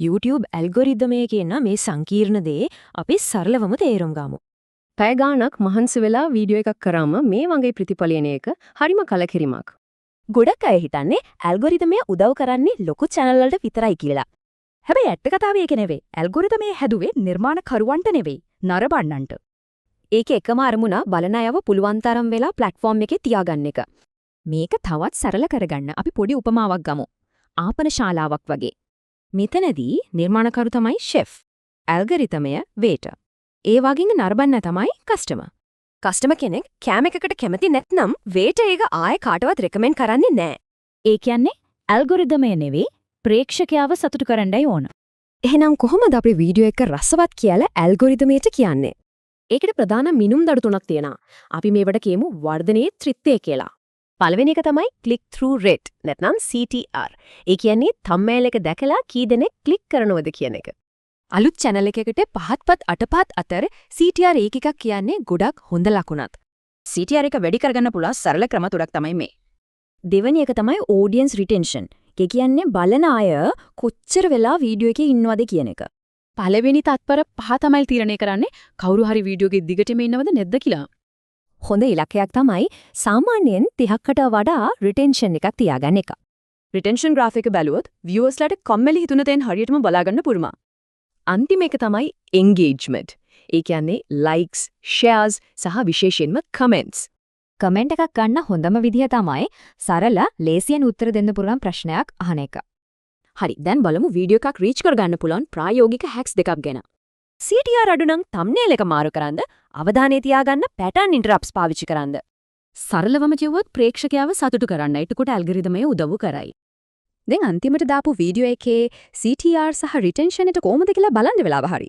YouTube ඇල්ගොරිදමය කියන මේ සංකීර්ණ දේ අපි සරලවම තේරුම් ගමු. පැය ගාණක් මහන්සි වෙලා වීඩියෝ එකක් කරාම මේ වගේ ප්‍රතිඵල එන එක හරිම කලකිරීමක්. ගොඩක් අය හිතන්නේ ඇල්ගොරිදමය උදව් කරන්නේ ලොකු channel වලට විතරයි කියලා. හැබැයි ඇත්ත කතාව ඒක නෙවෙයි. ඇල්ගොරිදමේ හැදුවේ නිර්මාණකරුවන්ට නෙවෙයි, නරඹන්නන්ට. ඒකේ එකම අරමුණ බලන අයව පුළුවන් තරම් වෙලා platform එකේ තියාගන්න එක. මේක තවත් සරල කරගන්න අපි පොඩි උපමාවක් ගමු. ආපන ශාලාවක් වගේ. මෙතනදී නිර්මාණකරු තමයි chef. ඇල්ගොරිදමය waiter. ඒ වගේම නරඹන්න තමයි customer. customer කෙනෙක් කැම එකකට කැමති නැත්නම් waiter එක ආයෙ කාටවත් recommend කරන්නේ නැහැ. ඒ කියන්නේ ඇල්ගොරිදමය නෙවෙයි ප්‍රේක්ෂකයාව සතුටු කරන්නයි ඕන. එහෙනම් කොහොමද අපි වීඩියෝ එක රසවත් කියලා ඇල්ගොරිදමයට කියන්නේ? ඒකට ප්‍රධාන මිනුම් දඩු තුනක් තියෙනවා. අපි මේවට කියමු වර්ධනයේ ත්‍රිත්වය කියලා. පළවෙනි එක තමයි click through rate නැත්නම් CTR. ඒ කියන්නේ thumbnail එක දැකලා කී දෙනෙක් ක්ලික් කරනවද කියන එක. අලුත් channel එකකට පහත්පත් අටපත් අතර CTR ඒකකක් කියන්නේ ගොඩක් හොඳ ලකුණක්. CTR එක වැඩි කරගන්න පුළුවන් සරල ක්‍රම තුනක් තමයි මේ. දෙවෙනි එක තමයි audience retention. ඒ කියන්නේ බලන අය කොච්චර වෙලා වීඩියෝ එකේ ඉන්නවද කියන එක. පළවෙනි තත්පර පහ තමයි තීරණය කරන්නේ කවුරු හරි වීඩියෝ එකේ දිගටම ඉන්නවද නැද්ද කියලා. හොඳ ඉලක්කයක් තමයි සාමාන්‍යයෙන් 30කට වඩා retention එකක් තියාගන්න එක. රිටෙන්ෂන් graph එක බැලුවොත් viewers-ලාට කම්මැලි හිතුන තැන් හරියටම බලාගන්න පුරුමා. අන්තිම එක තමයි engagement. ඒ කියන්නේ likes, shares සහ විශේෂයෙන්ම comments. කමෙන්ට් එකක් ගන්න හොඳම විදිහ තමයි සරල ලේසියෙන් උත්තර දෙන්න පුළුවන් ප්‍රශ්නයක් අහන එක. හරි, දැන් බලමු වීඩියෝ එකක් රීච් කරගන්න පුළුවන් ප්‍රායෝගික හැක්ස් දෙකක් ගැන. CTR අඩු නම් thumbnail එක මාරු කරන්ද, අවධානය තියාගන්න pattern interrupts පාවිච්චි කරන්ද. සරලවම කිව්වොත් ප්‍රේක්ෂකයාව සතුටු කරන්න. එතකොට ඇල්ගොරිදමය උදව් කරයි. දැන් අන්තිමට දාපු වීඩියෝ එකේ CTR සහ retention එක කොහොමද කියලා බලන්න වෙලාව හරි.